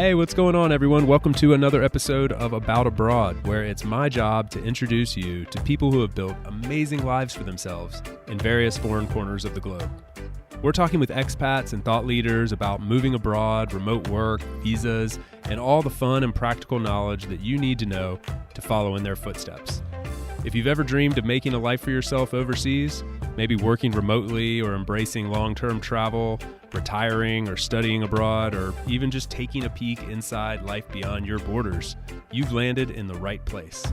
Hey, what's going on, everyone? Welcome to another episode of About Abroad, where it's my job to introduce you to people who have built amazing lives for themselves in various foreign corners of the globe. We're talking with expats and thought leaders about moving abroad, remote work, visas, and all the fun and practical knowledge that you need to know to follow in their footsteps. If you've ever dreamed of making a life for yourself overseas, maybe working remotely or embracing long-term travel, retiring or studying abroad, or even just taking a peek inside life beyond your borders, you've landed in the right place.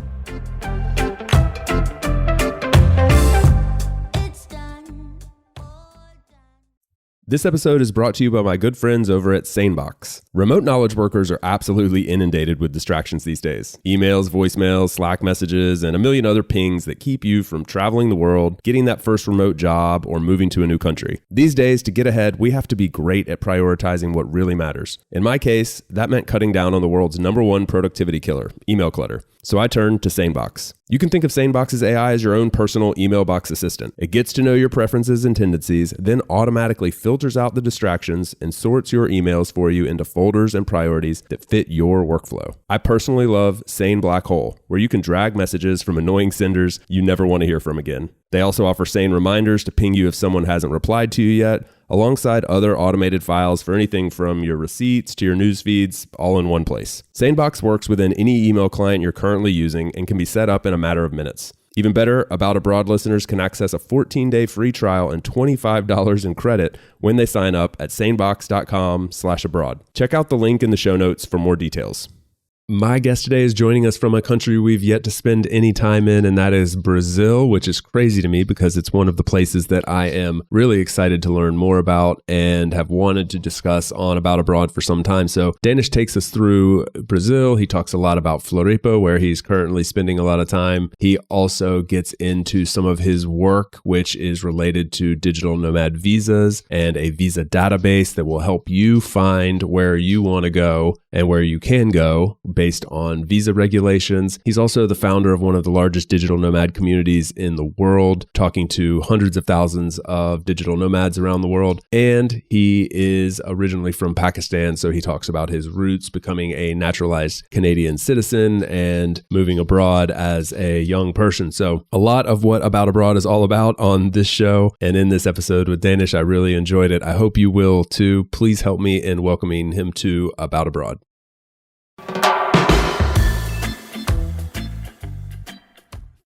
This episode is brought to you by my good friends over at SaneBox. Remote knowledge workers are absolutely inundated with distractions these days. Emails, voicemails, Slack messages, and a million other pings that keep you from traveling the world, getting that first remote job, or moving to a new country. These days, to get ahead, we have to be great at prioritizing what really matters. In my case, that meant cutting down on the world's number one productivity killer, email clutter. So I turned to SaneBox. You can think of SaneBox's AI as your own personal email box assistant. It gets to know your preferences and tendencies, then automatically filters out the distractions and sorts your emails for you into folders and priorities that fit your workflow. I personally love Sane Black Hole, where you can drag messages from annoying senders you never want to hear from again. They also offer Sane reminders to ping you if someone hasn't replied to you yet, alongside other automated files for anything from your receipts to your news feeds, all in one place. SaneBox works within any email client you're currently using and can be set up in a matter of minutes. Even better, About Abroad listeners can access a 14-day free trial and $25 in credit when they sign up at sanebox.com/abroad. Check out the link in the show notes for more details. My guest today is joining us from a country we've yet to spend any time in, and that is Brazil, which is crazy to me because it's one of the places that I am really excited to learn more about and have wanted to discuss on About Abroad for some time. So Danish takes us through Brazil. He talks a lot about Floripa, where he's currently spending a lot of time. He also gets into some of his work, which is related to digital nomad visas and a visa database that will help you find where you want to go and where you can go based on visa regulations. He's also the founder of one of the largest digital nomad communities in the world, talking to hundreds of thousands of digital nomads around the world. And he is originally from Pakistan, so he talks about his roots, becoming a naturalized Canadian citizen and moving abroad as a young person. So a lot of what About Abroad is all about on this show and in this episode with Danish. I really enjoyed it. I hope you will too. Please help me in welcoming him to About Abroad.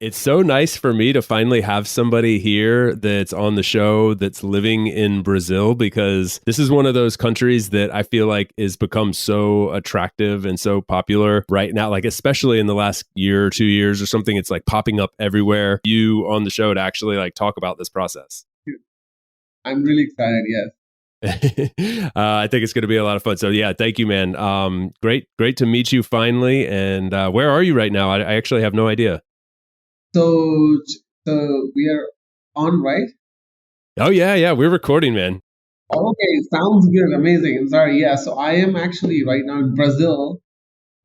It's so nice for me to finally have somebody here that's on the show that's living in Brazil, because this is one of those countries that I feel like has become so attractive and so popular right now, like especially in the last year or 2 years or something. It's like popping up everywhere. You on the show to actually like talk about this process. I'm really excited, yes. I think it's going to be a lot of fun. So yeah, thank you, man. Great to meet you finally. And where are you right now? I actually have no idea. So we are on, right? Oh yeah, we're recording, man. Okay, sounds good, amazing. I'm sorry, yeah. So I am actually right now in Brazil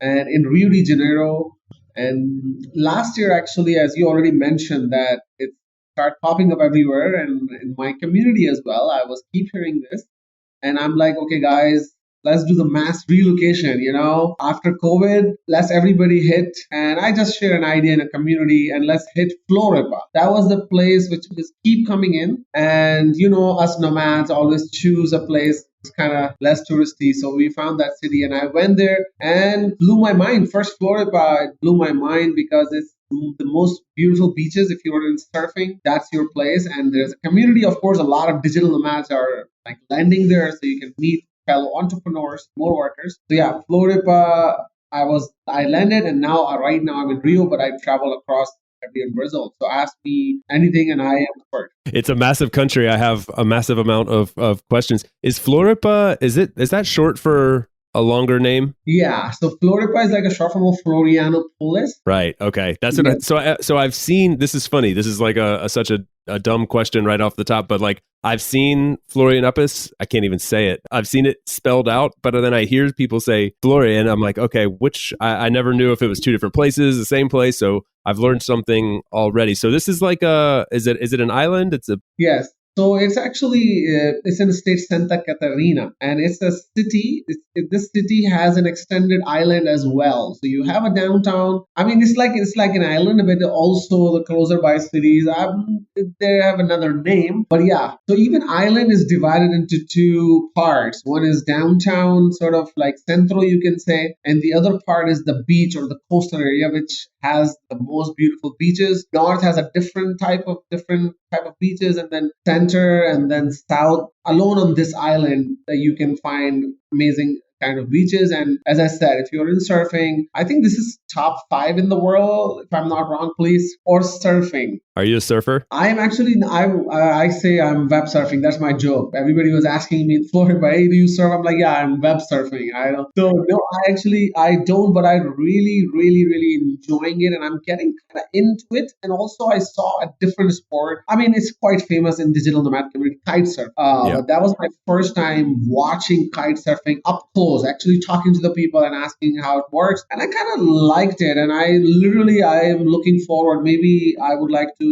and in Rio de Janeiro. And last year, actually, as you already mentioned, that it started popping up everywhere and in my community as well. I was keep hearing this, and I'm like, okay, guys, let's do the mass relocation, after COVID, let's everybody hit. And I just share an idea in a community and let's hit Floripa. That was the place which just keep coming in. And, us nomads always choose a place that's kind of less touristy. So we found that city and I went there and blew my mind. First Floripa, it blew my mind because it's the most beautiful beaches. If you're in surfing, that's your place. And there's a community, of course, a lot of digital nomads are like landing there so you can meet fellow entrepreneurs, more workers. So yeah, Floripa, I landed and right now I'm in Rio, but I travel across in Brazil. So ask me anything and I am expert. It's a massive country. I have a massive amount of questions. Is Floripa, is that short for a longer name? Yeah. So Floripa is like a short form of Florianopolis. Right. Okay. That's what. So I've seen. This is funny. This is like such a dumb question right off the top, but like I've seen Florianopolis. I can't even say it. I've seen it spelled out, but then I hear people say Flori, and I'm like, okay, which I never knew if it was two different places, the same place. So I've learned something already. So this is like is it an island? Yes. So it's actually it's in the state Santa Catarina, and it's a city. This city has an extended island as well. So you have a downtown. I mean, it's like an island, but also the closer by cities. They have another name, but yeah. So even island is divided into two parts. One is downtown, sort of like central, you can say, and the other part is the beach or the coastal area, which has the most beautiful beaches. North has a different type of beaches, and then center and then south. Alone on this island, that you can find amazing kind of beaches. And as I said, if you're in surfing, I think this is top 5 in the world, if I'm not wrong, please, or surfing. Are you a surfer? I am actually, I say I'm web surfing. That's my joke. Everybody was asking me in Florida, hey, do you surf? I'm like, yeah, I'm web surfing. I don't. So no, I don't, but I really enjoying it, and I'm getting kind of into it. And also, I saw a different sport. I mean, it's quite famous in digital nomad community, kite surf. But that was my first time watching kite surfing up close, actually talking to the people and asking how it works, and I kind of liked it. And I am looking forward. Maybe I would like to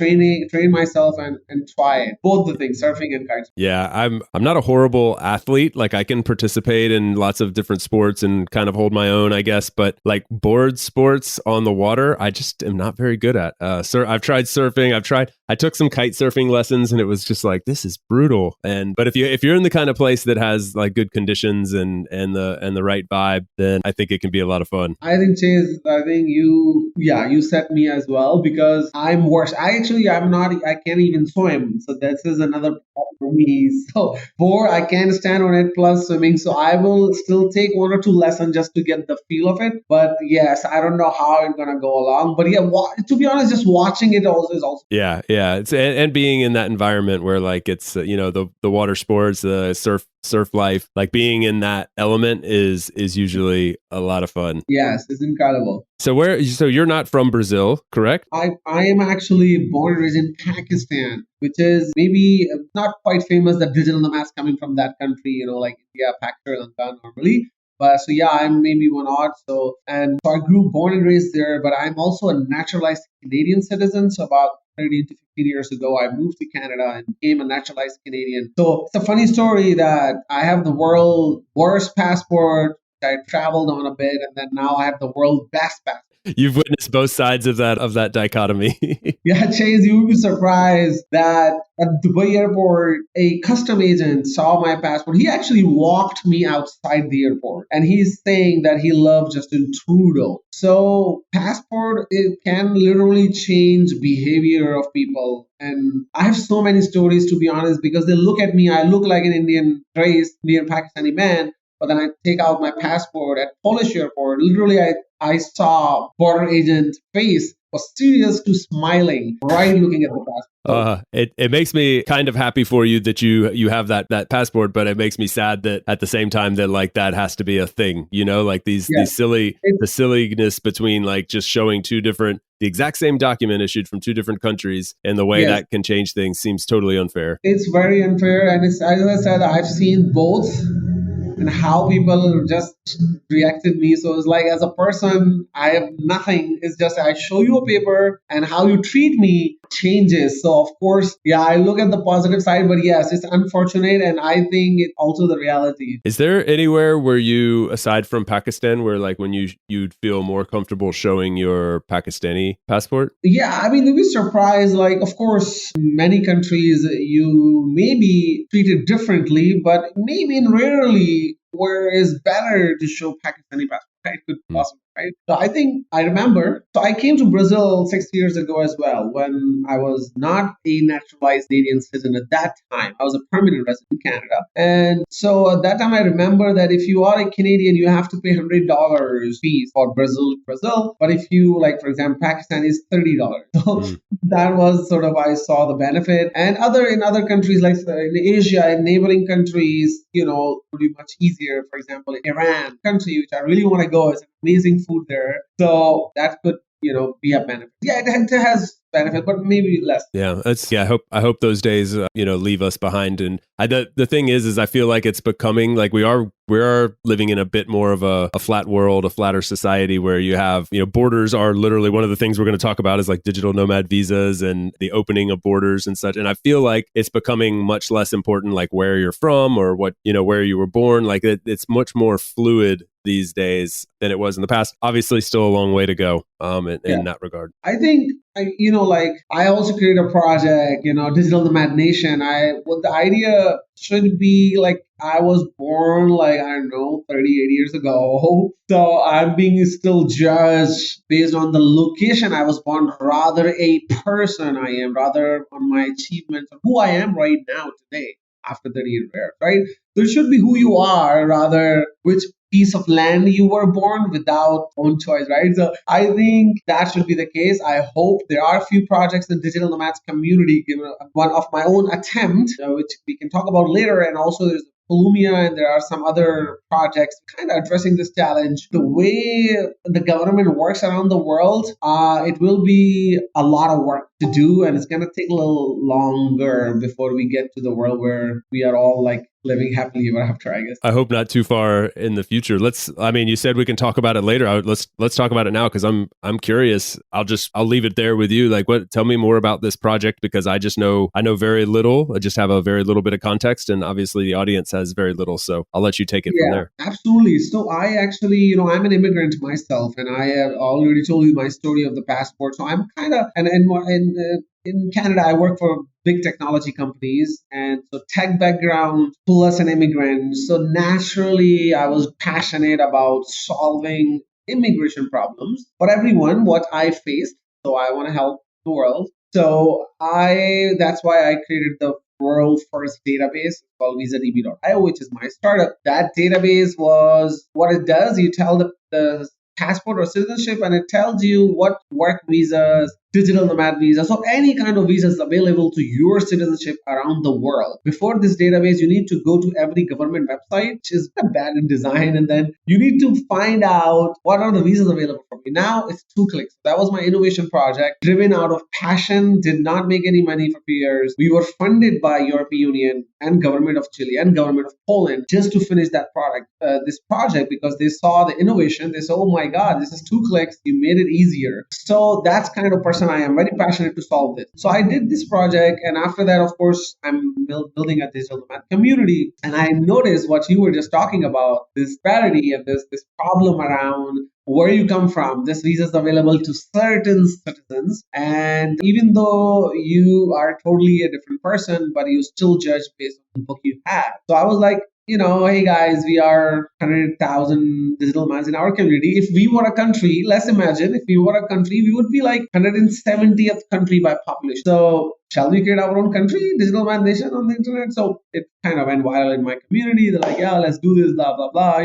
train myself and try it, both the things, surfing and kite. Yeah, I'm not a horrible athlete. Like I can participate in lots of different sports and kind of hold my own, I guess. But like board sports on the water, I just am not very good at. I've tried surfing. I took some kite surfing lessons, and it was just like, this is brutal. But if you're in the kind of place that has like good conditions and the right vibe, then I think it can be a lot of fun. I think Chase, you set me as well, because I'm worse. I can't even swim. So this is another problem for me. So I can't stand on it plus swimming. So I will still take 1 or 2 lessons just to get the feel of it. But yes, I don't know how it's gonna go along. But yeah, to be honest, just watching it also is also. Yeah. It's and being in that environment where like it's the water sports, the surf life, like being in that element is usually a lot of fun. Yes, it's incredible. So you're not from Brazil, correct? I am actually born and raised in Pakistan, which is maybe not quite famous, that digital nomads coming from that country, like India, Pakistan, Sri Lanka normally. But so yeah, I'm maybe one odd. So I grew born and raised there, but I'm also a naturalized Canadian citizen. So about 30 to 15 years ago, I moved to Canada and became a naturalized Canadian. So it's a funny story that I have the world's worst passport. I traveled on a bit, and then now I have the world's best passport. You've witnessed both sides of that dichotomy. Yeah, Chase, you would be surprised that at Dubai airport, a custom agent saw my passport. He actually walked me outside the airport, and he's saying that he loves Justin Trudeau. So passport, it can literally change behavior of people. And I have so many stories, to be honest, because they look at me, I look like an Indian Pakistani man. But then I take out my passport at Polish airport. Literally, I saw border agent face was serious to smiling, right looking at the passport. It makes me kind of happy for you that you have that passport, but it makes me sad that at the same time that like that has to be a thing, like the silliness between like just showing the exact same document issued from 2 different countries, and the way that can change things seems totally unfair. It's very unfair, and it's, as I said, I've seen both. And how people just reacted me. So it's like, as a person, I have nothing. It's just I show you a paper, and how you treat me changes. So of course, I look at the positive side, but yes, it's unfortunate, and I think it's also the reality. Is there anywhere where you, aside from Pakistan, where like when you'd feel more comfortable showing your Pakistani passport? Yeah, I mean, you'd be surprised. Like, of course, many countries you may be treated differently, but maybe rarely where it's better to show Pakistani passport. Right? Could possibly, right? So I think I remember. So I came to Brazil 6 years ago as well, when I was not a naturalized Canadian citizen at that time. I was a permanent resident in Canada. And so at that time, I remember that if you are a Canadian, you have to pay $100 fees for Brazil. But if you, like, for example, Pakistan is $30. So that was sort of, I saw the benefit. And in other countries, like in Asia, in neighboring countries, would be much easier. For example, Iran, country which I really want to go, is amazing food there. So that could be a benefit. Yeah, it has benefit, but maybe less. Yeah, I hope those days, leave us behind. And the thing is I feel like it's becoming like we are living in a bit more of a flat world, a flatter society where you have, borders are literally one of the things we're going to talk about is like digital nomad visas and the opening of borders and such. And I feel like it's becoming much less important, like where you're from or what, where you were born. Like it's much more fluid these days than it was in the past. Obviously, still a long way to go in that regard. I think, I also created a project, Digital Nomad Nation. The idea should be like I was born like, I don't know, 38 years ago. So I'm being still judged based on the location I was born, rather a person I am, rather on my achievements, who I am right now today after 38 years, right? So it should be who you are, rather which piece of land you were born without own choice, right? So I think that should be the case. I hope there are a few projects in digital nomads community, one of my own attempt, which we can talk about later. And also there's Lumia, and there are some other projects kind of addressing this challenge. The way the government works around the world, it will be a lot of work to do, and it's going to take a little longer before we get to the world where we are all like living happily ever after, I guess. I hope not too far in the future. You said we can talk about it later. Let's talk about it now because I'm curious. I'll leave it there with you. Like, tell me more about this project, because I know very little. I just have a very little bit of context, and obviously the audience has very little. So I'll let you take it from there. Absolutely. So I actually, I'm an immigrant myself, and I have already told you my story of the passport. So I'm kind of, and in Canada, I work for big technology companies, and so tech background plus an immigrant. So naturally, I was passionate about solving immigration problems for everyone, what I faced. So I want to help the world. So that's why I created the world's first database called visadb.io, which is my startup. That database was what it does. You tell the passport or citizenship, and it tells you what work visas, digital nomad visas, so any kind of visas available to your citizenship around the world. Before this database, you need to go to every government website, which is bad in design, and then you need to find out what are the visas available for me. Now it's 2 clicks. That was my innovation project, driven out of passion, did not make any money for 2 years. We were funded by European Union and government of Chile and government of Poland just to finish that this project, because they saw the innovation. They said, oh my God, this is 2 clicks. You made it easier. So that's kind of person I am, very passionate to solve this. So I did this project, and after that, of course, I'm building a digital nomad community. And I noticed what you were just talking about, this disparity and this problem around where you come from. This visa is available to certain citizens, and even though you are totally a different person, but you still judge based on the book you have. So I was like, hey guys, we are 100,000 digital nomads in our community. If we were a country, let's imagine if we were a country, we would be like 170th country by population. So shall we create our own country, Digital Nomad Nation, on the internet? So it kind of went viral in my community. They're like, yeah, let's do this, blah, blah, blah.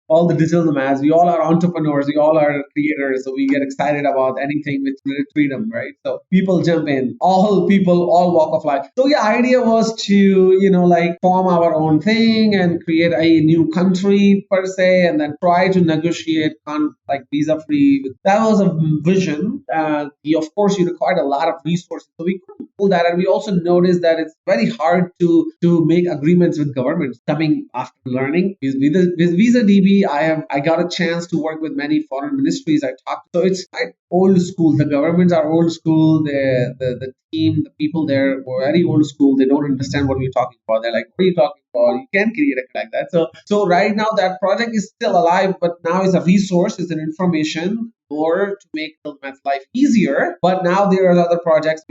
All the digital nomads, we all are entrepreneurs, we all are creators. So we get excited about anything with freedom, right? So people jump in, all people, all walk of life. So yeah, idea was to, form our own thing and create a new country per se, and then try to negotiate on visa free. That was a vision. Of course, you required a lot of resources. So we couldn't pull that. And we also noticed that it's very hard to make agreements with governments coming after learning. With VisaDB, I got a chance to work with many foreign ministries I talked to. So it's like old school. The governments are old school. The team, the people there were very old school. They don't understand what we're talking about. They're like, what are you talking about? You can't create it like that. So right now that project is still alive, but now it's a resource, it's an information more to make the math life easier. But now there are other projects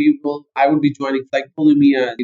I would be joining, like Lumia.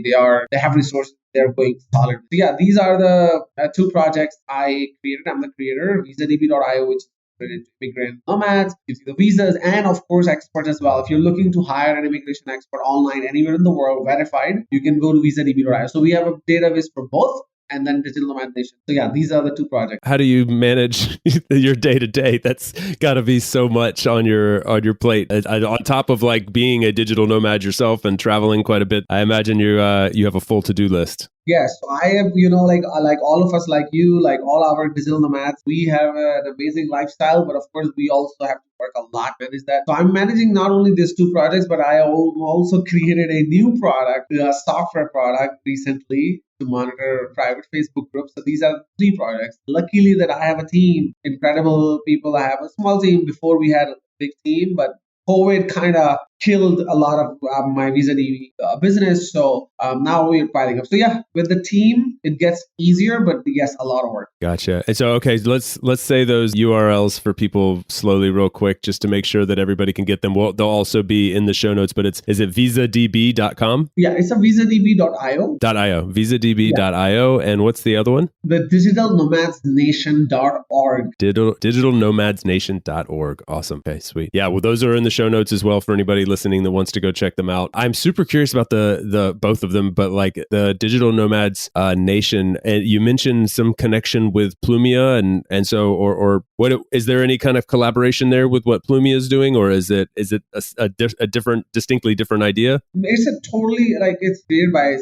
They have resources. They're going solid. So yeah, these are the 2 projects I created. I'm the creator, visadb.io, which is immigrant nomads, gives you the visas, and of course experts as well. If you're looking to hire an immigration expert online anywhere in the world, verified, you can go to visadb.io. So we have a database for both, and then Digital Nomad Nation. So yeah, these are the 2 projects. How do you manage your day to day? That's got to be so much on your plate. On top of being a digital nomad yourself and traveling quite a bit, I imagine you have a full to-do list. Yes, so I have, like all of us, like you, like all our digital nomads, we have an amazing lifestyle, but of course, we also have to work a lot to manage that. So I'm managing not only these two projects, but I also created a new product, a software product recently to monitor private Facebook groups. So these are three projects. Luckily that I have a team, incredible people. I have a small team. Before we had a big team, but COVID kind of killed a lot of my Visa DB business. So now we're piling up. So yeah, with the team, it gets easier, but yes, a lot of work. Gotcha. And so, okay, let's say those URLs for people slowly, real quick, just to make sure that everybody can get them. Well, they'll also be in the show notes, but is it visadb.com? Yeah, it's a visadb.io. .io, visadb.io. And what's the other one? The digitalnomadsnation.org. Digitalnomadsnation.org. Awesome. Okay, sweet. Yeah, well, those are in the show notes as well for anybody listening that wants to go check them out. I'm super curious about the both of them, but like the Digital Nomads Nation, and you mentioned some connection with Plumia, and so or what is there any kind of collaboration there with what Plumia is doing, or is it a different, distinctly different idea? It's a totally it's created by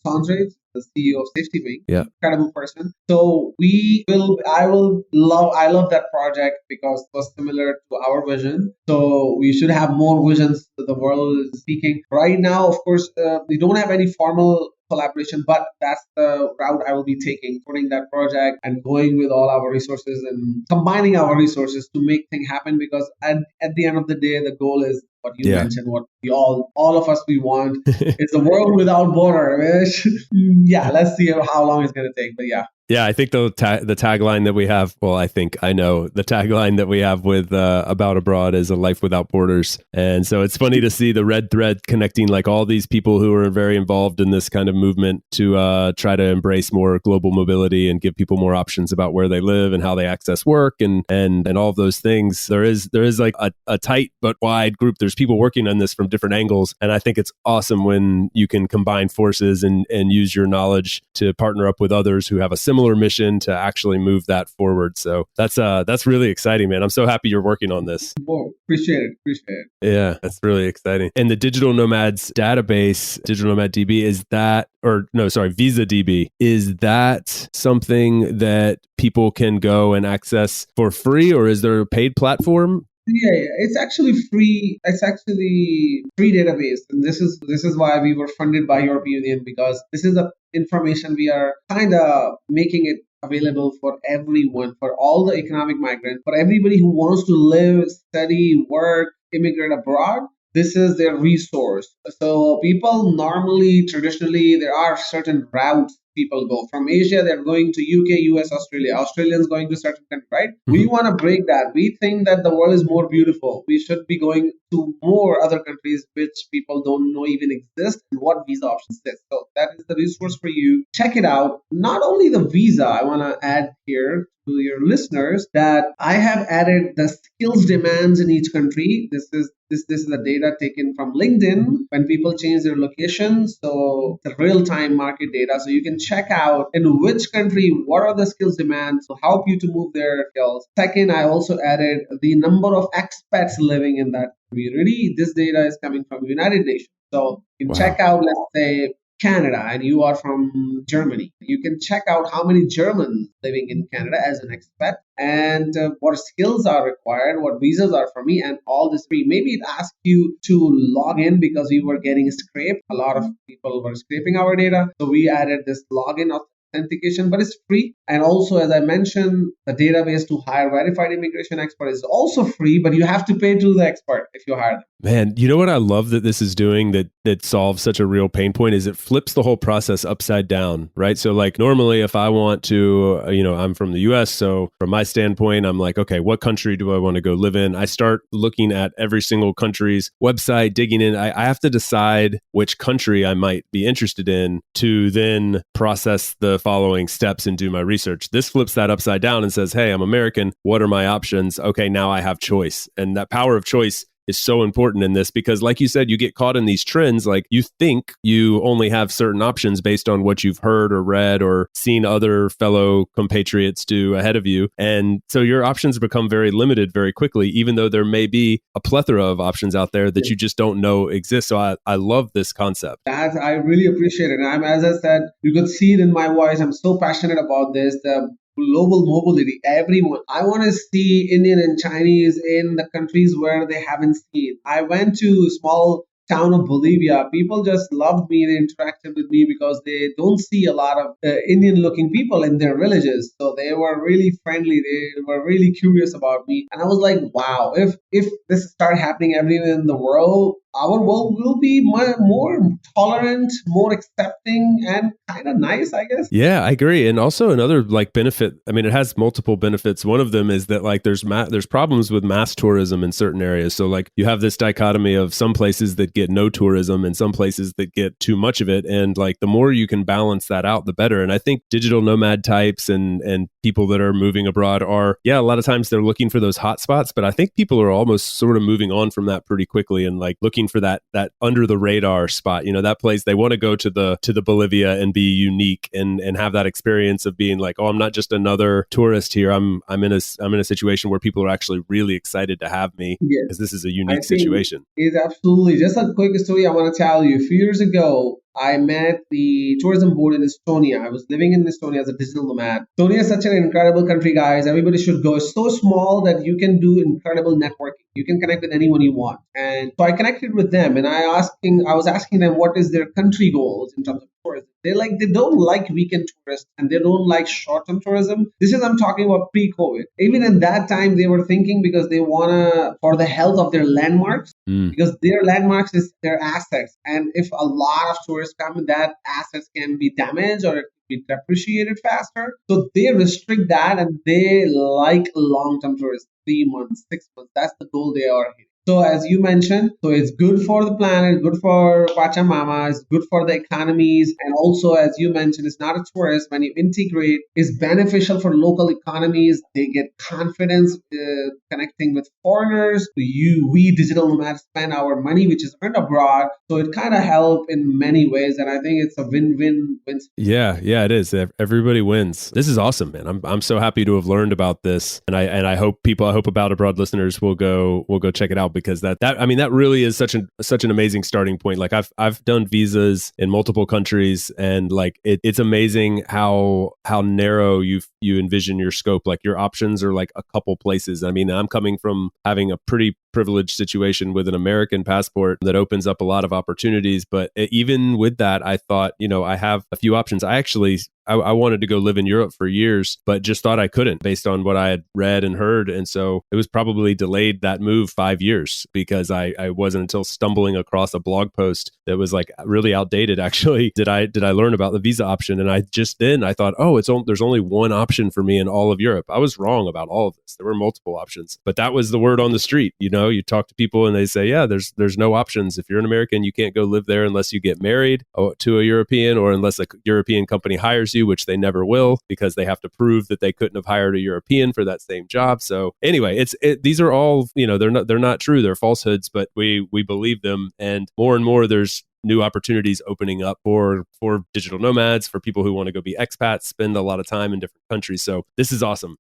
Sanjay, the CEO of SafetyWing. Yeah, incredible person. So I love that project because it was similar to our vision. So we should have more visions. The world is speaking right now. Of course, we don't have any formal collaboration, but that's the route I will be taking, putting that project and going with all our resources and combining our resources to make things happen. Because at the end of the day, the goal is what you mentioned, what we all of us we want. It's a world without border. Yeah, let's see how long it's going to take. But yeah. Yeah, I think the tagline that we have, well, I know the tagline that we have with About Abroad is a life without borders. And so it's funny to see the red thread connecting like all these people who are very involved in this kind of movement to try to embrace more global mobility and give people more options about where they live and how they access work and all of those things. There is like a tight but wide group. There's people working on this from different angles. And I think it's awesome when you can combine forces and use your knowledge to partner up with others who have a similar mission to actually move that forward. So that's really exciting, man. I'm so happy you're working on this. Whoa, appreciate it. Yeah, that's really exciting. And the Digital Nomads database, Digital Nomad DB, Visa DB, is that something that people can go and access for free, or is there a paid platform? Yeah, it's actually free. It's actually free database, and this is why we were funded by European Union, because this is the information we are kind of making it available for everyone, for all the economic migrants, for everybody who wants to live, study, work, immigrate abroad. This is their resource. So people traditionally, there are certain routes people go. From Asia, they're going to UK, US, Australia. Australians going to certain countries, right? Mm-hmm. We want to break that. We think that the world is more beautiful. We should be going to more other countries which people don't know even exist and what visa options exist. So that is the resource for you. Check it out. Not only the visa, I want to add here to your listeners that I have added the skills demands in each country. This is the data taken from LinkedIn when people change their location. So the real-time market data. So you can check out in which country, what are the skills demands to help you to move their skills. Second, I also added the number of expats living in that community. This data is coming from the United Nations. So you can check out, let's say, Canada, and you are from Germany. You can check out how many Germans living in Canada as an expat and what skills are required, what visas are for me, and all this free. Maybe it asks you to log in because we were getting scraped. A lot of people were scraping our data. So we added this login authentication, but it's free. And also, as I mentioned, the database to hire verified immigration expert is also free, but you have to pay to the expert if you hire them. Man, you know what I love that this is doing that solves such a real pain point is it flips the whole process upside down, right? So like normally if I want to, I'm from the US, so from my standpoint, I'm like, okay, what country do I want to go live in? I start looking at every single country's website, digging in. I have to decide which country I might be interested in to then process the following steps and do my research. This flips that upside down and says, hey, I'm American. What are my options? Okay, now I have choice. And that power of choice is so important in this because like you said, you get caught in these trends. Like you think you only have certain options based on what you've heard or read or seen other fellow compatriots do ahead of you. And so your options become very limited very quickly, even though there may be a plethora of options out there that you just don't know exist. So I love this concept. I really appreciate it. And as I said, you could see it in my voice. I'm so passionate about this. The global mobility, everyone. I want to see Indian and Chinese in the countries where they haven't seen. I went to a small town of Bolivia. People just loved me and interacted with me because they don't see a lot of Indian looking people in their villages. So they were really friendly. They were really curious about me. And I was like, wow, if this started happening everywhere in the world, our world will be more tolerant, more accepting, and kind of nice, I guess. Yeah, I agree. And also another like benefit, I mean, it has multiple benefits. One of them is that like there's problems with mass tourism in certain areas. So like you have this dichotomy of some places that get no tourism and some places that get too much of it. And like the more you can balance that out, the better. And I think digital nomad types and people that are moving abroad are, yeah, a lot of times they're looking for those hot spots, but I think people are almost sort of moving on from that pretty quickly and like looking for that under the radar spot, you know, that place they want to go to the Bolivia and be unique and have that experience of being like, oh, I'm not just another tourist here. I'm in a situation where people are actually really excited to have me because this is a unique situation. It's absolutely. Just a quick story I want to tell you. A few years ago, I met the tourism board in Estonia. I was living in Estonia as a digital nomad. Estonia is such an incredible country, guys. Everybody should go. It's so small that you can do incredible networking. You can connect with anyone you want. And so I connected with them and I was asking them what is their country goals in terms of tourism. They don't like weekend tourists and they don't like short-term tourism. I'm talking about pre-COVID. Even at that time, they were thinking because they wanna for the health of their landmarks, because their landmarks is their assets. And if a lot of tourists come, that assets can be damaged or it can be depreciated faster. So they restrict that and they like long-term tourists, 3 months, 6 months. That's the goal they are hitting. So as you mentioned, so it's good for the planet, good for Pachamama, it's good for the economies. And also, as you mentioned, it's not a tourist. When you integrate, it's beneficial for local economies. They get confidence connecting with foreigners. We digital nomads spend our money, which is earned abroad. So it kind of helps in many ways. And I think it's a win-win. Yeah, it is. Everybody wins. This is awesome, man. I'm so happy to have learned about this. And I hope About Abroad listeners will go check it out. Because that really is such an amazing starting point. Like I've done visas in multiple countries, and like it's amazing how narrow you envision your scope. Like your options are like a couple places. I mean, I'm coming from having a pretty privileged situation with an American passport that opens up a lot of opportunities. But even with that, I thought, I have a few options. I wanted to go live in Europe for years, but just thought I couldn't based on what I had read and heard. And so it was probably delayed that move 5 years because I wasn't until stumbling across a blog post that was like really outdated. Actually, did I learn about the visa option? And I thought, there's only one option for me in all of Europe. I was wrong about all of this. There were multiple options, but that was the word on the street. You talk to people and they say, yeah, there's no options. If you're an American, you can't go live there unless you get married to a European or unless a European company hires you, which they never will because they have to prove that they couldn't have hired a European for that same job. So anyway, these are all, they're not true. They're falsehoods, but we believe them. And more there's new opportunities opening up for digital nomads, for people who want to go be expats, spend a lot of time in different countries. So this is awesome.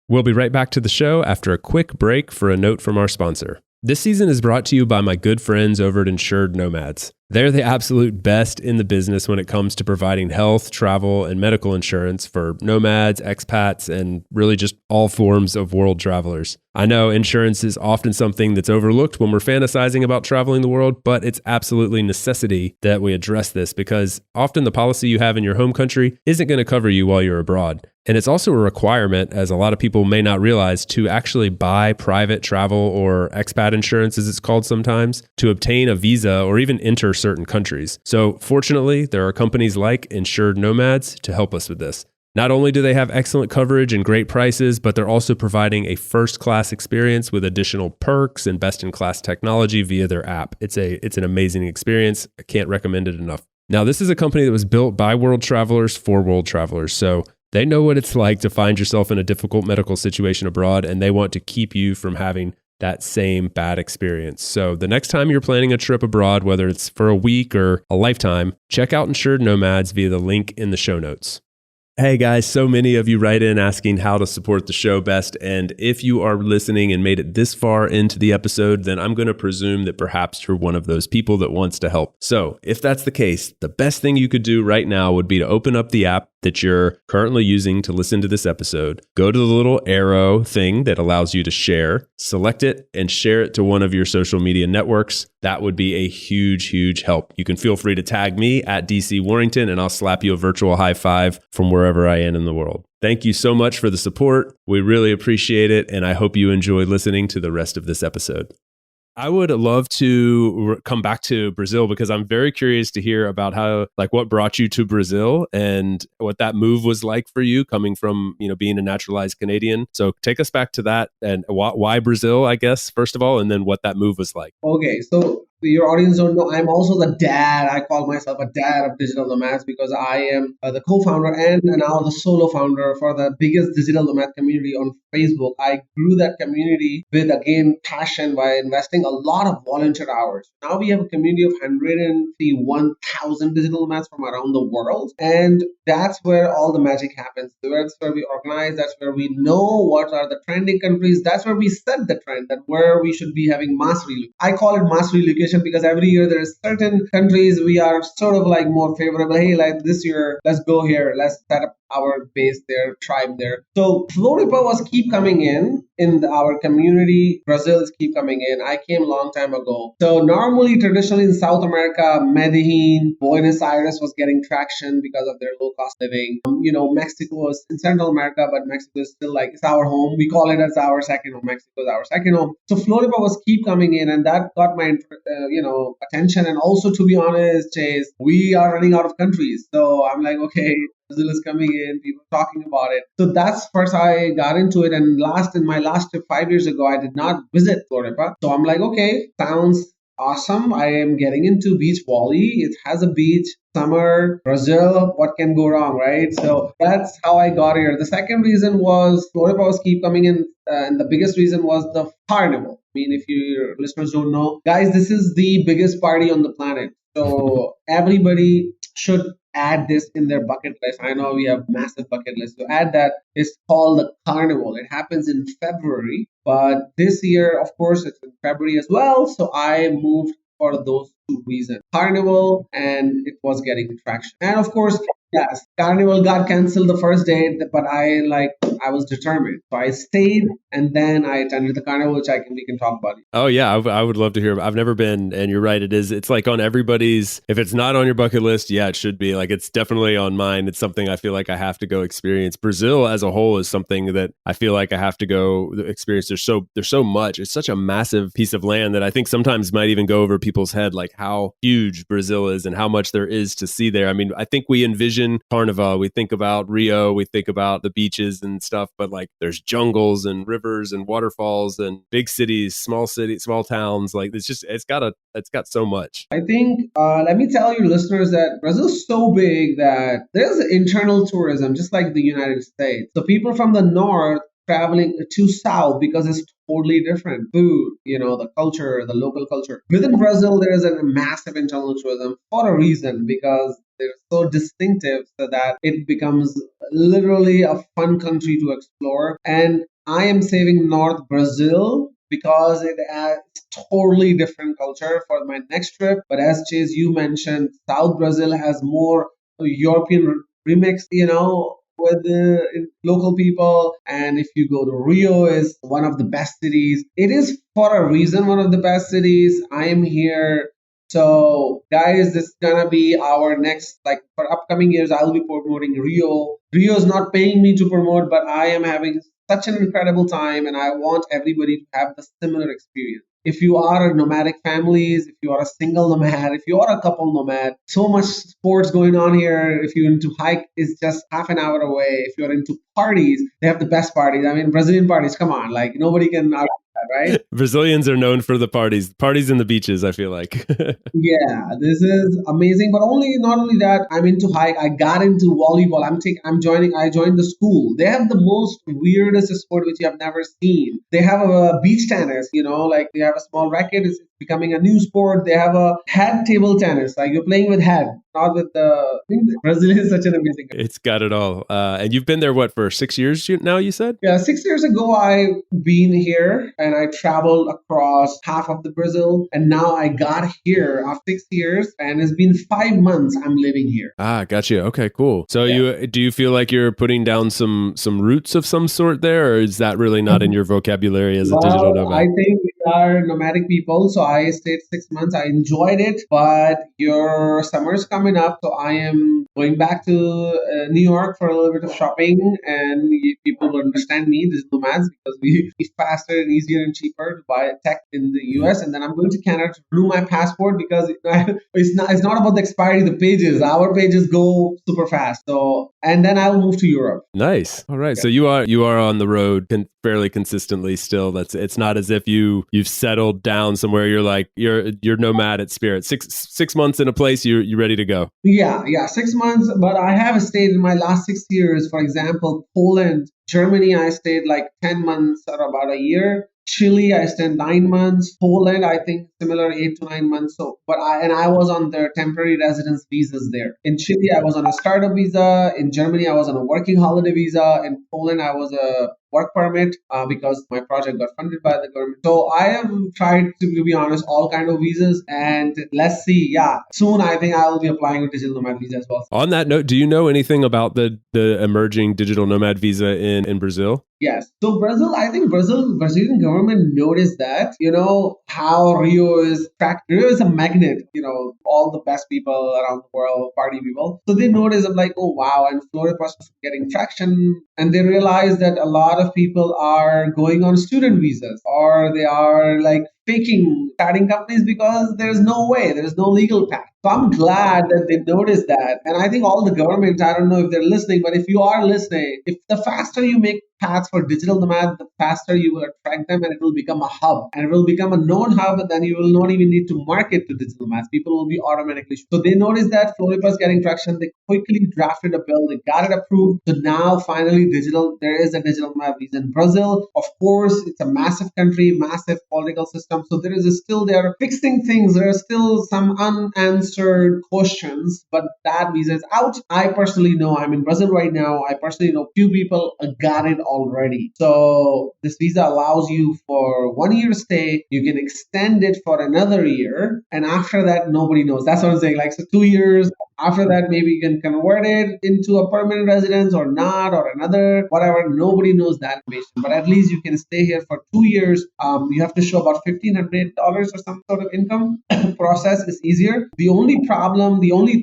We'll be right back to the show after a quick break for a note from our sponsor. This season is brought to you by my good friends over at Insured Nomads. They're the absolute best in the business when it comes to providing health, travel, and medical insurance for nomads, expats, and really just all forms of world travelers. I know insurance is often something that's overlooked when we're fantasizing about traveling the world, but it's absolutely necessity that we address this because often the policy you have in your home country isn't going to cover you while you're abroad. And it's also a requirement, as a lot of people may not realize, to actually buy private travel or expat insurance, as it's called sometimes, to obtain a visa or even enter certain countries. So fortunately, there are companies like Insured Nomads to help us with this. Not only do they have excellent coverage and great prices, but they're also providing a first-class experience with additional perks and best-in-class technology via their app. It's an amazing experience. I can't recommend it enough. Now, this is a company that was built by world travelers for world travelers. So they know what it's like to find yourself in a difficult medical situation abroad, and they want to keep you from having that same bad experience. So the next time you're planning a trip abroad, whether it's for a week or a lifetime, check out Insured Nomads via the link in the show notes. Hey guys, so many of you write in asking how to support the show best. And if you are listening and made it this far into the episode, then I'm going to presume that perhaps you're one of those people that wants to help. So if that's the case, the best thing you could do right now would be to open up the app that you're currently using to listen to this episode. Go to the little arrow thing that allows you to share, select it, and share it to one of your social media networks. That would be a huge, huge help. You can feel free to tag me at DC Warrington, and I'll slap you a virtual high five from wherever I am in the world. Thank you so much for the support. We really appreciate it, and I hope you enjoy listening to the rest of this episode. I would love to come back to Brazil because I'm very curious to hear about how, like, what brought you to Brazil and what that move was like for you coming from, being a naturalized Canadian. So take us back to that and why Brazil, I guess, first of all, and then what that move was like. Okay, so your audience don't know, I'm also the dad. I call myself a dad of Digital Nomads because I am the co-founder and now the solo founder for the biggest digital nomad community on Facebook. I grew that community with, again, passion by investing a lot of volunteer hours. Now we have a community of 151,000 digital nomads from around the world. And that's where all the magic happens. That's where we organize. That's where we know what are the trending countries. That's where we set the trend, that where we should be having mass relocation. I call it mass relocation because every year there is certain countries we are sort of like more favorable. Hey, like this year, let's go here. Let's set up our base there, tribe there. So Floripa was keep coming in our community. Brazil is keep coming in. I came a long time ago. So normally, traditionally in South America, Medellin, Buenos Aires was getting traction because of their low cost living. Mexico was in Central America, but Mexico is still like, it's our home. We call it as our second home. Mexico is our second home. So Floripa was keep coming in, and that got my attention. And also, to be honest, Chase, we are running out of countries. So I'm like, okay, Brazil is coming in, people talking about it. So that's first I got into it. And in my last trip 5 years ago, I did not visit Floripa. So I'm like, okay, sounds awesome. I am getting into beach volley. It has a beach, summer, Brazil. What can go wrong, right? So that's how I got here. The second reason was Floripa was keep coming in. And the biggest reason was the carnival. I mean, if your listeners don't know, guys, this is the biggest party on the planet. So everybody should add this in their bucket list. I know we have massive bucket list. So add that. It's called the Carnival. It happens in February. But this year, of course, it's in February as well. So I moved for those two reasons. Carnival, and it was getting traction. And of course, yes, Carnival got canceled the first day, but I was determined. So I stayed, and then I attended the Carnival, which we can talk about. Oh yeah, I would love to hear. I've never been, and you're right. It's like on everybody's, if it's not on your bucket list, yeah, it should be. Like, it's definitely on mine. It's something I feel like I have to go experience. Brazil as a whole is something that I feel like I have to go experience. There's so much. It's such a massive piece of land that I think sometimes might even go over people's head, like how huge Brazil is and how much there is to see there. I mean, I think we envision Carnival, we think about Rio, we think about the beaches and stuff, but like there's jungles and rivers and waterfalls and big cities, small towns. Like it's got so much. I think, let me tell your listeners that Brazil is so big that there's internal tourism, just like the United States. So people from the north traveling to south because it's totally different food, the culture, the local culture. Within Brazil, there is a massive internal tourism for a reason, because they're so distinctive so that it becomes literally a fun country to explore. And I am saving North Brazil because it has totally different culture for my next trip. But as Chase, you mentioned, South Brazil has more European remix, with the local people. And if you go to Rio, is one of the best cities. It is for a reason one of the best cities. I am here. So guys, this is gonna be our next, for upcoming years, I'll be promoting Rio. Rio is not paying me to promote, but I am having such an incredible time, and I want everybody to have the similar experience. If you are a nomadic families, if you are a single nomad, if you are a couple nomad, so much sports going on here. If you're into hike, it's just half an hour away. If you're into parties, they have the best parties. I mean, Brazilian parties, come on, nobody can out that. right? Brazilians are known for the parties and the beaches, I feel like. Yeah, this is amazing. But not only that, I'm into hike. I got into volleyball. I joined the school. They have the most weirdest sport which you have never seen. They have a beach tennis, like they have a small racket. It's becoming a new sport. They have a head table tennis, like you're playing with head, not with the. I think Brazil is such an amazing. It's got it all. And you've been there, what, for 6 years now, you said? Yeah, 6 years ago, I've been here and I traveled across half of the Brazil. And now I got here after 6 years and it's been 5 months I'm living here. Ah, gotcha. Okay, cool. So Yeah. do you feel like you're putting down some roots of some sort there, or is that really not in your vocabulary as a digital Well, I nomad? think we are nomadic people, so I stayed 6 months. I enjoyed it, but your summer's coming up, so I am going back to New York for a little bit of shopping, and people will understand me, these nomads, because it's faster and easier and cheaper to buy tech in the US. And then I'm going to Canada to renew my passport because it's not about the expiry of the pages. Our pages go super fast. So, and then I'll move to Europe. Nice. All right. Yeah. So you are on the road fairly consistently still. It's not as if you've settled down somewhere. You're like you're nomad at spirit. Six months in a place, you're ready to go. Yeah, 6 months. But I have stayed in my last 6 years. For example, Poland, Germany, I stayed like 10 months or about a year. Chile, I stayed 9 months. Poland, I think similar 8 to 9 months. So, I was on their temporary residence visas there. In Chile, I was on a startup visa. In Germany, I was on a working holiday visa. In Poland, I was a work permit because my project got funded by the government. So I have tried to be honest, all kind of visas, and let's see. Yeah, soon I think I will be applying a digital nomad visa as well. On that note, do you know anything about the emerging digital nomad visa in Brazil? Yes. So Brazil, I think Brazilian government noticed that, how Rio is Rio is a magnet, all the best people around the world, party people. So they noticed, I'm like, oh wow, and Florianopolis is getting traction. And they realized that a lot of people are going on student visas or they are like faking starting companies because there's no way, there's no legal path. So I'm glad that they noticed that. And I think all the governments, I don't know if they're listening, but if you are listening, if the faster you make paths for digital nomad, the faster you will attract them and it will become a hub and it will become a known hub. And then you will not even need to market to digital nomads. People will be automatically. So they noticed that Floripa is getting traction. They quickly drafted a bill. They got it approved. So now finally there is a digital nomad visa in Brazil. Of course, it's a massive country, massive political system. So they are fixing things. There are still some unanswered questions, but that visa is out. I personally know I'm in Brazil right now. I personally know few people got it already. So this visa allows you for 1 year stay. You can extend it for another year. And after that, nobody knows. That's what I'm saying. Like, so 2 years. After that, maybe you can convert it into a permanent residence or not, or another, whatever. Nobody knows that information. But at least you can stay here for 2 years. You have to show about $1,500 or some sort of income. Process is easier. The only problem, the only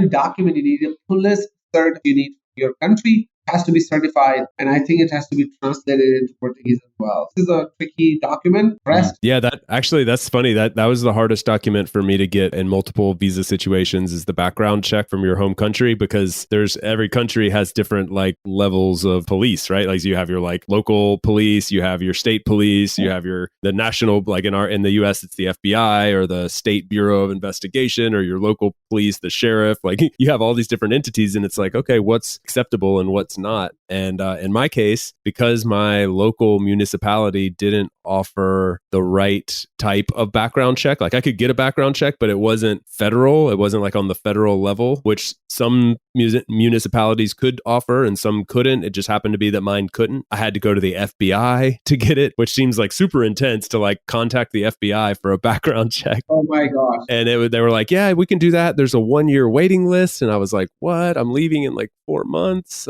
document you need, a police cert you need for your country has to be certified, and I think it has to be translated into Portuguese as well. This is a tricky document. Rest. Yeah, that's funny. That was the hardest document for me to get in multiple visa situations is the background check from your home country, because every country has different like levels of police, right? Like you have your like local police, you have your state police, you have the national, like in the US it's the FBI or the State Bureau of Investigation, or your local police, the sheriff. Like you have all these different entities, and it's like, okay, what's acceptable and what's not. And in my case, because my local municipality didn't offer the right type of background check, like I could get a background check, but it wasn't federal. It wasn't like on the federal level, which some municipalities could offer and some couldn't. It just happened to be that mine couldn't. I had to go to the FBI to get it, which seems like super intense to like contact the FBI for a background check. Oh my gosh. And they were like, yeah, we can do that. There's a 1 year waiting list. And I was like, what? I'm leaving in like 4 months.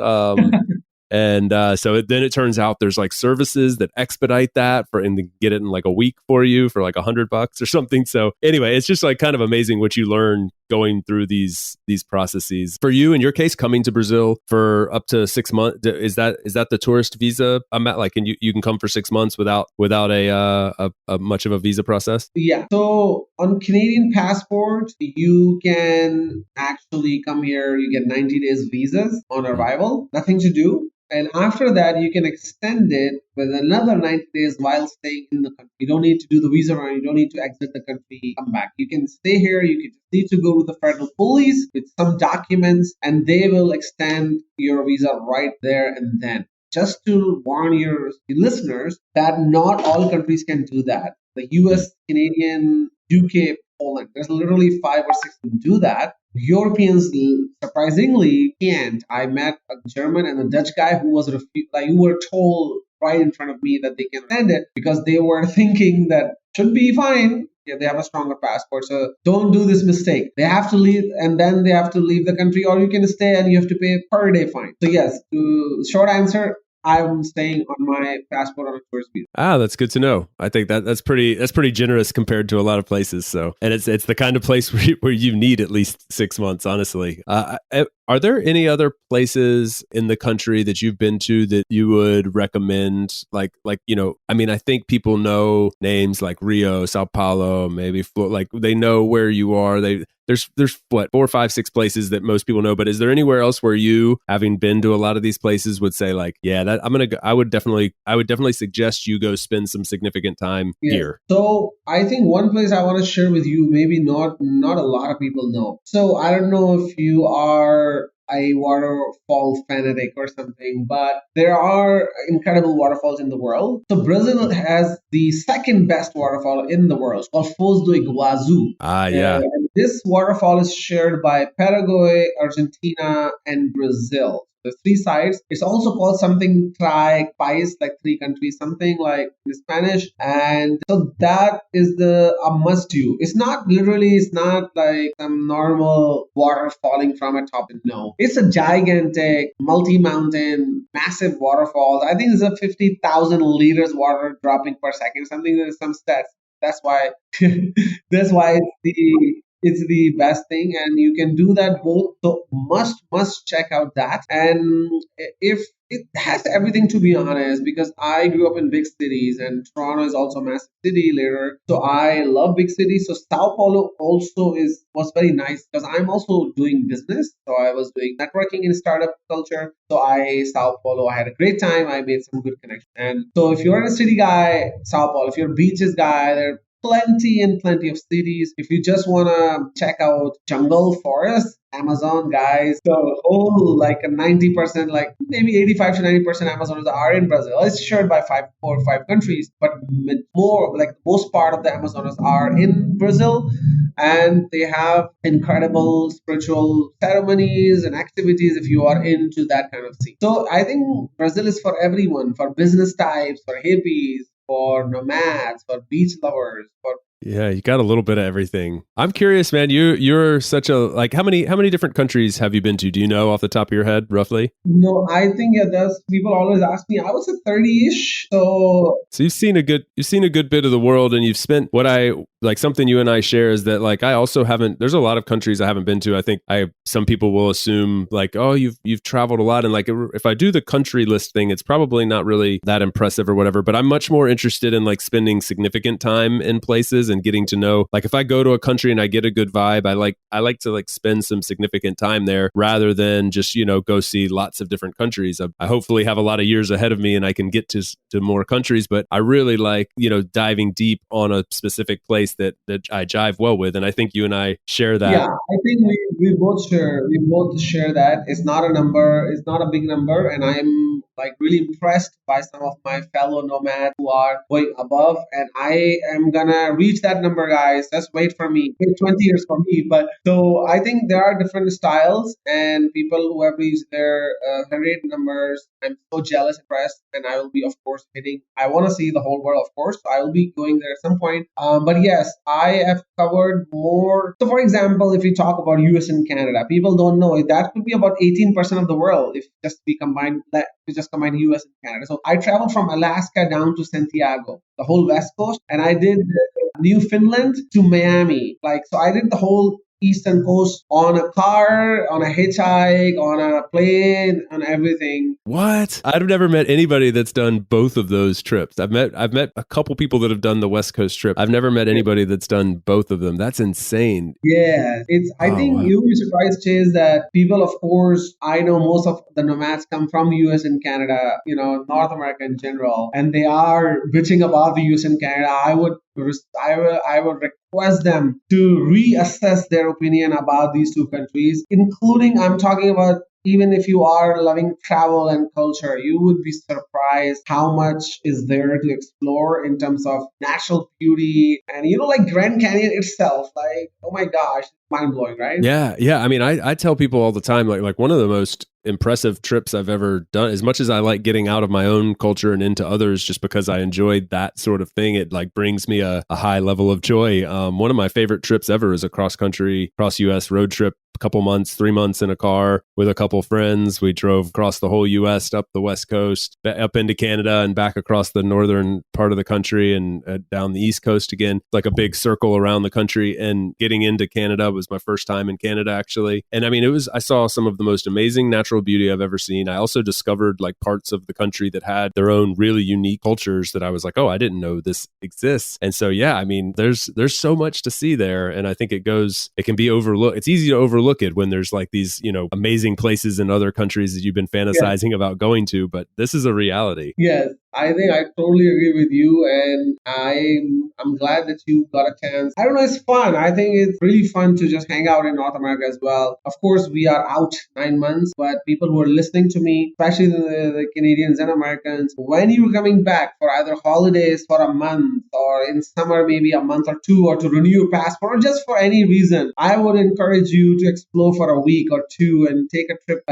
And so then it turns out there's like services that expedite that and get it in like a week for you for like $100 or something. So anyway, it's just like kind of amazing what you learn going through these processes. For you, in your case, coming to Brazil for up to 6 months, is that the tourist visa? I'm at like, and you can come for 6 months without a much of a visa process. Yeah. So on Canadian passport, you can actually come here. You get 90 days visas on arrival. Nothing to do. And after that, you can extend it with another 90 days while staying in the country. You don't need to do the visa round. You don't need to exit the country, come back. You can stay here. You can just need to go to the federal police with some documents, and they will extend your visa right there and then. Just to warn your listeners that not all countries can do that. The US, Canadian, UK, Poland, there's literally 5 or 6 who do that. Europeans surprisingly can't. I met a German and a Dutch guy who was who were told right in front of me that they can send it because they were thinking that should be fine. Yeah, they have a stronger passport, so don't do this mistake. They have to leave, and then they have to leave the country, or you can stay and you have to pay per day fine. So yes, short answer, I'm staying on my passport on a tourist visa. That's good to know. I think that's pretty generous compared to a lot of places. So, and it's the kind of place where you need at least 6 months, honestly. Are there any other places in the country that you've been to that you would recommend? Like I mean, I think people know names like Rio, Sao Paulo, maybe like they know where you are. There's what 4, 5, 6 places that most people know. But is there anywhere else where you, having been to a lot of these places, would say like, yeah, that I'm gonna go, I would definitely suggest you go spend some significant time here. So I think one place I want to share with you, maybe not a lot of people know. So I don't know if you are a waterfall fanatic or something, but there are incredible waterfalls in the world. So Brazil has the second best waterfall in the world. It's called Foz do Iguazu. Yeah. And this waterfall is shared by Paraguay, Argentina, and Brazil. The 3 sides. It's also called something Tri Pais, like 3 countries, something like in Spanish. And so that is a must do. It's not like some normal water falling from a top. No, it's a gigantic, multi-mountain, massive waterfall. I think it's a 50,000 liters water dropping per second. Something, there's some stats. That's why it's the best thing, and you can do that both. So must check out that. And if it has everything, to be honest, because I grew up in big cities, and Toronto is also a massive city later. So I love big cities. So Sao Paulo also was very nice because I'm also doing business. So I was doing networking in startup culture. So Sao Paulo, I had a great time. I made some good connections. And so if you're a city guy, Sao Paulo. If you're a beaches guy, there plenty of cities. If you just want to check out jungle, forest, Amazon, guys. So like a 90%, like maybe 85 to 90% Amazoners are in Brazil. It's shared by 4 or 5 countries, but more like most part of the Amazoners are in Brazil. And they have incredible spiritual ceremonies and activities if you are into that kind of thing. So I think Brazil is for everyone, for business types, for hippies, for nomads, for beach lovers, for Yeah, you got a little bit of everything. I'm curious, man. You're such a how many different countries have you been to? Do you know off the top of your head, roughly? No, I think that's people always ask me. I was at 30-ish. So you've seen a good bit of the world, and you've spent what I like. Something you and I share is that like I also haven't. There's a lot of countries I haven't been to. I think some people will assume like, oh, you've traveled a lot, and like if I do the country list thing, it's probably not really that impressive or whatever. But I'm much more interested in like spending significant time in places and getting to know, like if I go to a country and I get a good vibe, I like to like spend some significant time there rather than just, go see lots of different countries. I hopefully have a lot of years ahead of me and I can get to more countries, but I really like, diving deep on a specific place that I jive well with. And I think you and I share that. Yeah, I think we both share that. It's not a number, it's not a big number. And I'm like really impressed by some of my fellow nomads who are going above, and I am gonna reach that number, guys. Just wait for me. Wait 20 years for me. But so I think there are different styles and people who have reached their 100 numbers. I'm so jealous, impressed, and I will be, of course, hitting. I want to see the whole world, of course. So I will be going there at some point. But yes, I have covered more. So, for example, if we talk about US and Canada, people don't know that could be about 18% of the world if we combine US and Canada. So I traveled from Alaska down to Santiago, the whole West Coast, and I did Newfoundland to Miami. So I did the whole eastern coast on a car, on a hitchhike, on a plane, on everything. What? I've never met anybody that's done both of those trips. I've met a couple people that have done the West Coast trip. I've never met anybody that's done both of them. That's insane. Yeah, I Oh, think wow. you'll be surprised, Chase, that people, of course, I know most of the nomads come from US and Canada, North America in general, and they are bitching about the US and Canada. I would request them to reassess their opinion about these two countries, including I'm talking about even if you are loving travel and culture, you would be surprised how much is there to explore in terms of natural beauty and like Grand Canyon itself. Like, oh my gosh, mind blowing, right? Yeah, yeah. I mean, I tell people all the time, like one of the most impressive trips I've ever done. As much as I like getting out of my own culture and into others, just because I enjoyed that sort of thing, it like brings me a high level of joy. One of my favorite trips ever is a cross U.S. road trip. A couple months, 3 months in a car with a couple friends. We drove across the whole U.S., up the West Coast, up into Canada, and back across the northern part of the country and down the East Coast again. Like a big circle around the country. And getting into Canada was my first time in Canada, actually. And I mean, I saw some of the most amazing natural beauty I've ever seen. I also discovered like parts of the country that had their own really unique cultures that I was like, oh, I didn't know this exists. And so, yeah, I mean, there's so much to see there. And I think it can be overlooked. It's easy to overlook it when there's like these, amazing places in other countries that you've been fantasizing about going to, but this is a reality. Yes, I think I totally agree with you, and I'm glad that you got a chance. I don't know, it's fun. I think it's really fun to just hang out in North America as well. Of course, we are out 9 months, but people who are listening to me, especially the Canadians and Americans, when you're coming back for either holidays for a month or in summer maybe a month or two, or to renew your passport or just for any reason, I would encourage you to explore for a week or two and take a trip,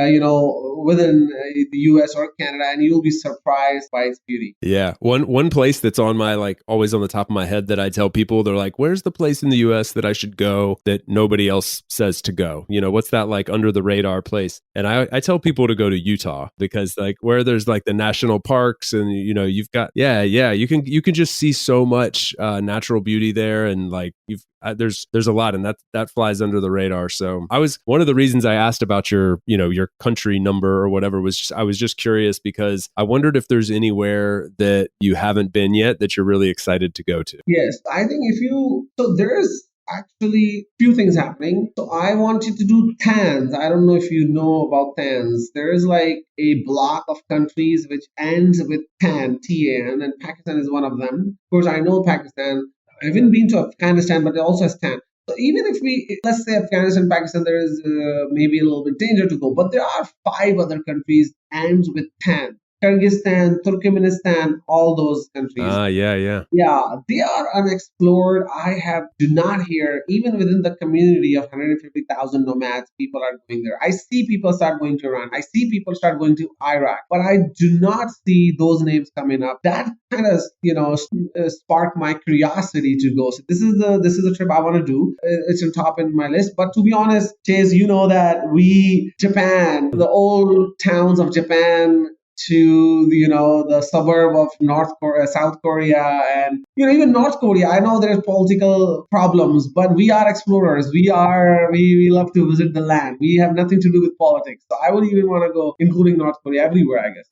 within the US or Canada, and you'll be surprised by its beauty. Yeah. One place that's on my like always on the top of my head that I tell people, they're like, where's the place in the US that I should go that nobody else says to go? What's that like under the radar place? And I tell people to go to Utah because like where there's like the national parks and you've got you can just see so much natural beauty there, and like there's a lot, and that flies under the radar. So one of the reasons I asked about your country number or whatever was I was just curious because I wondered if there's anywhere that you haven't been yet that you're really excited to go to. Yes, I think so there's actually few things happening. So I wanted to do TANs. I don't know if you know about TANs. There is like a block of countries which ends with TAN, and Pakistan is one of them. Of course, I know Pakistan. I haven't been to Afghanistan, but it also has TAN. So even if let's say Afghanistan, Pakistan, there is maybe a little bit danger to go, but there are 5 other countries ends with TAN. Kyrgyzstan, Turkmenistan, all those countries. Yeah. Yeah, they are unexplored. Do not hear, even within the community of 150,000 nomads, people are going there. I see people start going to Iran. I see people start going to Iraq, but I do not see those names coming up. That kind of, sparked my curiosity to go. So this is the trip I want to do. It's on top in my list. But to be honest, Chase, you know that Japan, the old towns of Japan, to the suburb of South Korea, and even North Korea. I know there's political problems, but we are explorers. We love to visit the land. We have nothing to do with politics. So I would even want to go, including North Korea, everywhere, I guess.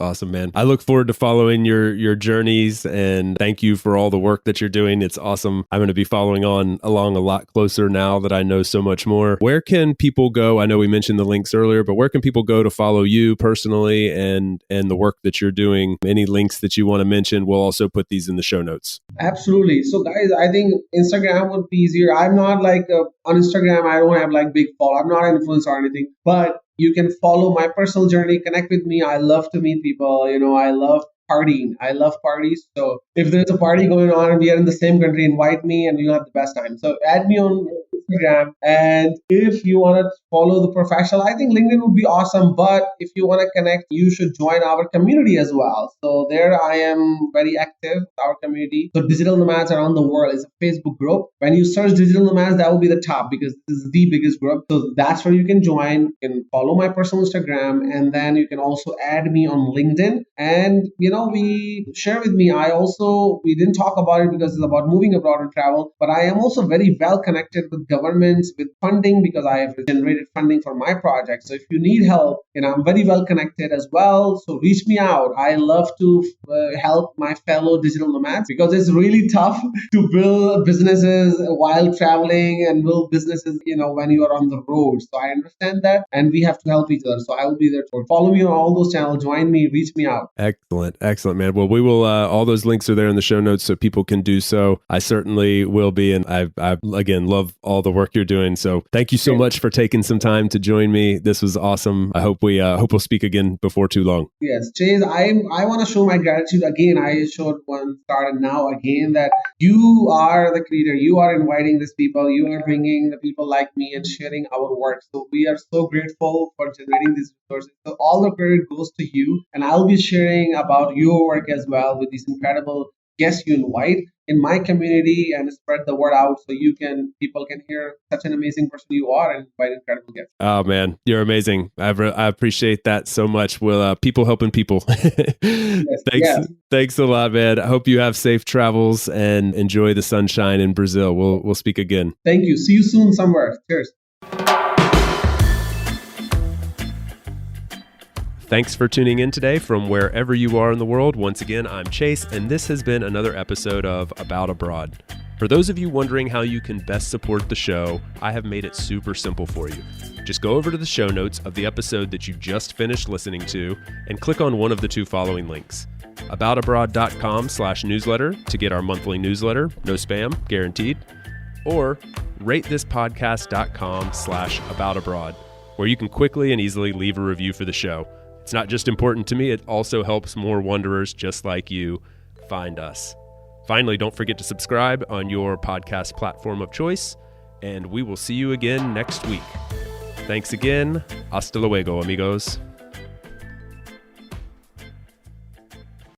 Awesome, man. I look forward to following your journeys, and thank you for all the work that you're doing. It's awesome. I'm going to be following along a lot closer now that I know so much more. Where can people go? I know we mentioned the links earlier, but where can people go to follow you personally and the work that you're doing? Any links that you want to mention, we'll also put these in the show notes. Absolutely. So guys, I think Instagram would be easier. I'm not like on Instagram, I don't have like big follow. I'm not an influencer or anything, but you can follow my personal journey, connect with me. I love to meet people. I love partying. I love parties. So if there's a party going on and we are in the same country, invite me and you'll have the best time. So add me on Instagram. And if you want to follow the professional, I think LinkedIn would be awesome. But if you want to connect, you should join our community as well. So there I am very active, our community. So Digital Nomads Around the World is a Facebook group. When you search Digital Nomads, that will be the top because this is the biggest group. So that's where you can join. You can follow my personal Instagram, and then you can also add me on LinkedIn. And we share with me. We didn't talk about it because it's about moving abroad and travel, but I am also very well connected with governments with funding because I have generated funding for my project. So if you need help, I'm very well connected as well. So reach me out. I love to help my fellow digital nomads because it's really tough to build businesses while traveling and build businesses, when you are on the road. So I understand that, and we have to help each other. So I will be there for follow me on all those channels, join me, reach me out. Excellent, man. Well, we will, all those links are there in the show notes so people can do so. I certainly will be. And I again, love all the work you're doing. So thank you so much for taking some time to join me. This was awesome. I hope we'll speak again before too long. Yes, Chase, I want to show my gratitude again. I showed one start and now again that you are the creator. You are inviting these people. You are bringing the people like me and sharing our work. So we are so grateful for generating these resources. So all the credit goes to you. And I'll be sharing about your work as well with these incredible guests you invite in my community and spread the word out so people can hear such an amazing person you are and invite incredible guests. Oh man, you're amazing. I appreciate that so much. Well, people helping people. Thanks a lot, man. I hope you have safe travels and enjoy the sunshine in Brazil. We'll speak again. Thank you. See you soon somewhere. Cheers. Thanks for tuning in today from wherever you are in the world. Once again, I'm Chase, and this has been another episode of About Abroad. For those of you wondering how you can best support the show, I have made it super simple for you. Just go over to the show notes of the episode that you just finished listening to and click on one of the two following links. aboutabroad.com/newsletter to get our monthly newsletter, no spam, guaranteed, or ratethispodcast.com/aboutabroad, where you can quickly and easily leave a review for the show. It's not just important to me, it also helps more wanderers just like you find us. Finally, don't forget to subscribe on your podcast platform of choice, and we will see you again next week. Thanks again. Hasta luego, amigos.